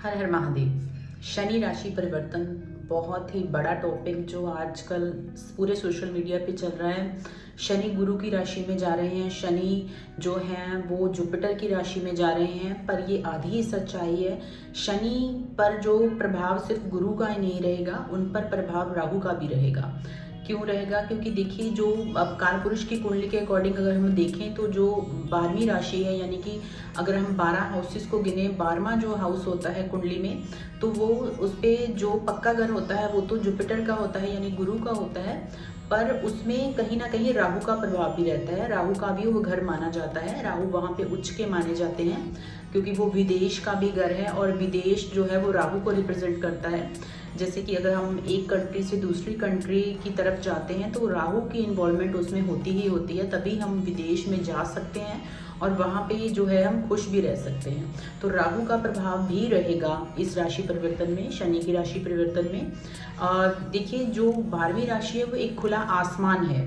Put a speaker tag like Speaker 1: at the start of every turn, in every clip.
Speaker 1: हर हर महादेव। शनि राशि परिवर्तन बहुत ही बड़ा टॉपिक जो आजकल पूरे सोशल मीडिया पे चल रहा है। शनि गुरु की राशि में जा रहे हैं, शनि जो हैं वो जुपिटर की राशि में जा रहे हैं, पर ये आधी ही सच्चाई है। शनि पर जो प्रभाव सिर्फ गुरु का ही नहीं रहेगा, उन पर प्रभाव राहु का भी रहेगा। क्यों रहेगा? क्योंकि देखिए, जो अब कालपुरुष की कुंडली के अकॉर्डिंग अगर हम देखें तो जो 12वीं राशि है, यानी कि अगर हम 12 हाउसेस को गिने, 12वां जो हाउस होता है कुंडली में, तो वो उस पर जो पक्का घर होता है वो तो जुपिटर का होता है, यानी गुरु का होता है। पर उसमें कहीं ना कहीं राहु का प्रभाव भी रहता है। राहु का भी वो घर माना जाता है। राहु वहाँ पे उच्च के माने जाते हैं क्योंकि वो विदेश का भी घर है, और विदेश जो है वो राहु को रिप्रेजेंट करता है। जैसे कि अगर हम एक कंट्री से दूसरी कंट्री की तरफ जाते हैं तो राहु की इन्वॉल्वमेंट उसमें होती ही होती है, तभी हम विदेश में जा सकते हैं और वहाँ पे जो है हम खुश भी रह सकते हैं। तो राहु का प्रभाव भी रहेगा इस राशि परिवर्तन में, शनि की राशि परिवर्तन में। देखिए, जो 12वीं राशि है वो एक खुला आसमान है।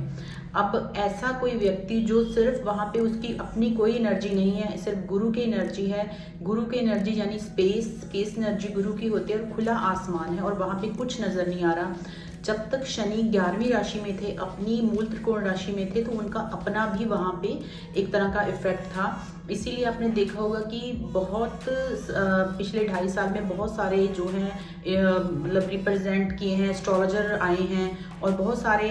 Speaker 1: अब ऐसा कोई व्यक्ति जो सिर्फ वहाँ पे उसकी अपनी कोई एनर्जी नहीं है, सिर्फ गुरु की एनर्जी है, गुरु की एनर्जी यानी स्पेस एनर्जी गुरु की होती है, और खुला आसमान है और वहाँ पे कुछ नज़र नहीं आ रहा। जब तक शनि 11वीं राशि में थे, अपनी मूल त्रिकोण राशि में थे, तो उनका अपना भी वहाँ पे एक तरह का इफेक्ट था। इसीलिए आपने देखा होगा कि बहुत पिछले 2.5 साल में बहुत सारे जो हैं मतलब रिप्रेजेंट किए हैं, एस्ट्रोलॉजर आए हैं, और बहुत सारे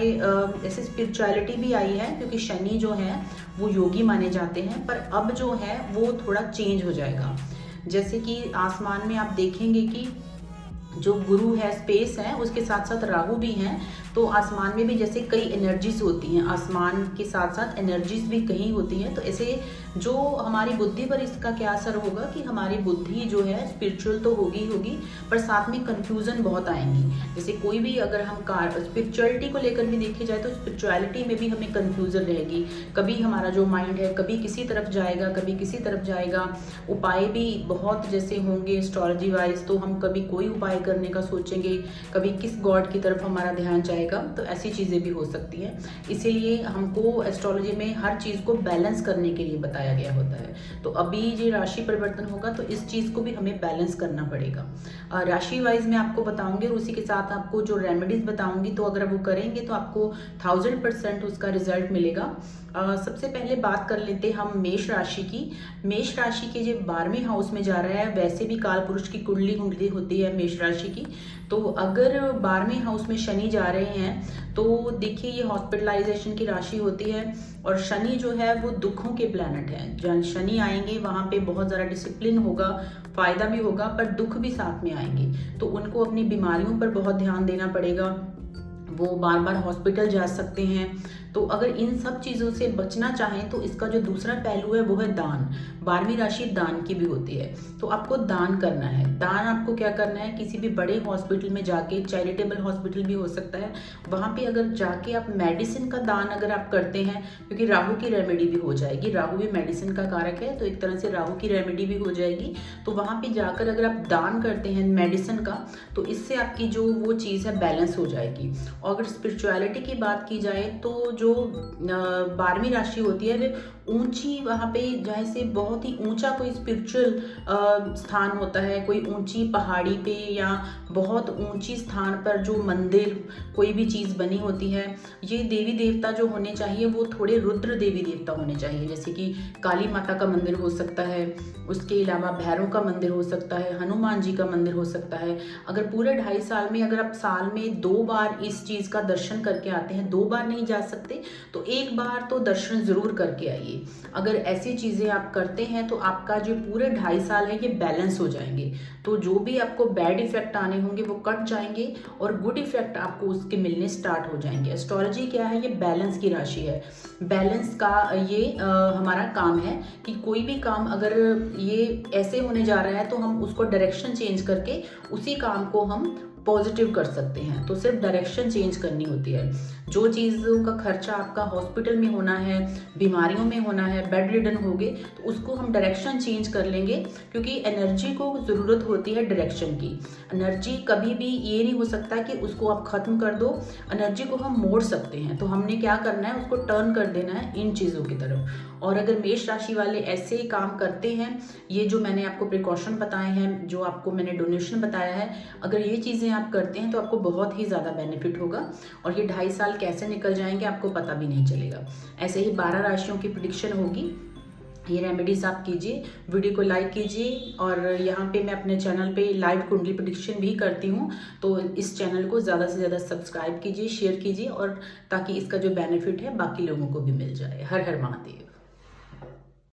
Speaker 1: ऐसे स्पिरिचुअलिटी भी आई है, क्योंकि शनि जो है वो योगी माने जाते हैं। पर अब जो है वो थोड़ा चेंज हो जाएगा। जैसे कि आसमान में आप देखेंगे कि जो गुरु है, स्पेस है, उसके साथ साथ राहु भी हैं, तो आसमान में भी जैसे कई एनर्जीज होती हैं, आसमान के साथ साथ एनर्जीज भी कहीं होती हैं। तो ऐसे जो हमारी बुद्धि पर इसका क्या असर होगा कि हमारी बुद्धि जो है स्पिरिचुअल तो होगी होगी, पर साथ में कंफ्यूजन बहुत आएंगी। जैसे कोई भी अगर हम स्पिरिचुअलिटी को लेकर भी देखी जाए तो स्पिरिचुअलिटी में भी हमें कंफ्यूजन रहेगी। कभी हमारा जो माइंड है कभी किसी तरफ जाएगा, कभी किसी तरफ जाएगा। उपाय भी बहुत जैसे होंगे एस्ट्रोलॉजी वाइज, तो हम कभी कोई उपाय करने का सोचेंगे, कभी किस गॉड की तरफ हमारा ध्यान जाएगा। तो ऐसी चीज़ें भी हो सकती हैं। इसीलिए हमको एस्ट्रोलॉजी में हर चीज़ को बैलेंस करने के लिए बताया गया होता है। तो अभी ये राशि परिवर्तन होगा तो इस चीज़ को भी हमें बैलेंस करना पड़ेगा। राशि वाइज मैं आपको बताऊंगी, और उसी के साथ आपको जो रेमेडीज बताऊंगी, तो अगर वो करेंगे तो आपको 1000% उसका रिजल्ट मिलेगा। सबसे पहले बात कर लेते हैं हम मेष राशि की। मेष राशि के जो 12वें हाउस में जा रहा है, वैसे भी काल पुरुष की कुंडली होती है मेष राशि की। तो अगर 12वें हाउस में शनि जा रहे हैं तो देखिए, ये हॉस्पिटलाइजेशन की राशि होती है, और शनि जो है वो दुखों के प्लैनेट है। जहाँ शनि आएंगे वहाँ पे बहुत ज़्यादा डिसिप्लिन होगा, फायदा भी होगा, पर दुख भी साथ में आएंगे। तो उनको अपनी बीमारियों पर बहुत ध्यान देना पड़ेगा, वो बार बार हॉस्पिटल जा सकते हैं। तो अगर इन सब चीज़ों से बचना चाहें तो इसका जो दूसरा पहलू है वो है दान। 12वीं राशि दान की भी होती है, तो आपको दान करना है। दान आपको क्या करना है, किसी भी बड़े हॉस्पिटल में जाके, चैरिटेबल हॉस्पिटल भी हो सकता है, वहाँ पे अगर जाके आप मेडिसिन का दान अगर आप करते हैं, क्योंकि राहु की रेमेडी भी हो जाएगी। राहु भी मेडिसिन का कारक है, तो एक तरह से राहु की रेमेडी भी हो जाएगी। तो वहाँ पे जाकर अगर आप दान करते हैं मेडिसिन का, तो इससे आपकी जो वो चीज़ है बैलेंस हो जाएगी। और अगर स्पिरिचुअलिटी की बात की जाए तो जो 12वीं राशि होती है वो ऊंची, वहाँ पे जैसे बहुत ही ऊंचा कोई स्पिरिचुअल स्थान होता है, कोई ऊंची पहाड़ी पे या बहुत ऊंची स्थान पर जो मंदिर कोई भी चीज़ बनी होती है, ये देवी देवता जो होने चाहिए वो थोड़े रुद्र देवी देवता होने चाहिए। जैसे कि काली माता का मंदिर हो सकता है, उसके अलावा भैरव का मंदिर हो सकता है, हनुमान जी का मंदिर हो सकता है। अगर पूरे 2.5 साल में अगर आप साल में 2 बार इस चीज़ का दर्शन करके आते हैं, 2 बार नहीं जा सकते तो 1 बार तो दर्शन ज़रूर करके आइए। अगर ऐसी चीज़ें आप करते हैं तो आपका जो पूरे 2.5 साल है ये बैलेंस हो जाएंगे। तो जो भी आपको बैड इफेक्ट आने होंगे वो कट जाएंगे, और गुड इफेक्ट आपको उसके मिलने स्टार्ट हो जाएंगे। एस्ट्रोलॉजी क्या है, ये बैलेंस की राशि है। बैलेंस का ये हमारा काम है कि कोई भी काम अगर ये ऐसे होने जा रहा है तो हम उसको डायरेक्शन चेंज करके उसी काम को हम पॉजिटिव कर सकते हैं। तो सिर्फ डायरेक्शन चेंज करनी होती है। जो चीज़ों का खर्चा आपका हॉस्पिटल में होना है, बीमारियों में होना है, बेड रिडन होगे, तो उसको हम डायरेक्शन चेंज कर लेंगे, क्योंकि एनर्जी को ज़रूरत होती है डायरेक्शन की। एनर्जी कभी भी ये नहीं हो सकता कि उसको आप ख़त्म कर दो, एनर्जी को हम मोड़ सकते हैं। तो हमने क्या करना है, उसको टर्न कर देना है इन चीज़ों की तरफ। और अगर मेष राशि वाले ऐसे काम करते हैं, ये जो मैंने आपको प्रिकॉशन बताए हैं, जो आपको मैंने डोनेशन बताया है, अगर ये चीज़ें आप करते हैं तो आपको बहुत ही ज़्यादा बेनिफिट होगा और ये 2.5 साल कैसे निकल जाएंगे आपको पता भी नहीं चलेगा। ऐसे ही 12 राशियों की प्रिडिक्शन होगी। ये रेमेडीज आप कीजिए, वीडियो को लाइक कीजिए और यहाँ पे मैं अपने चैनल पे लाइव कुंडली प्रेडिक्शन भी करती हूँ, तो इस चैनल को ज़्यादा से ज़्यादा सब्सक्राइब कीजिए, शेयर कीजिए और ताकि इसका जो बेनिफिट है बाकी लोगों को भी मिल जाए। हर हर महादेव।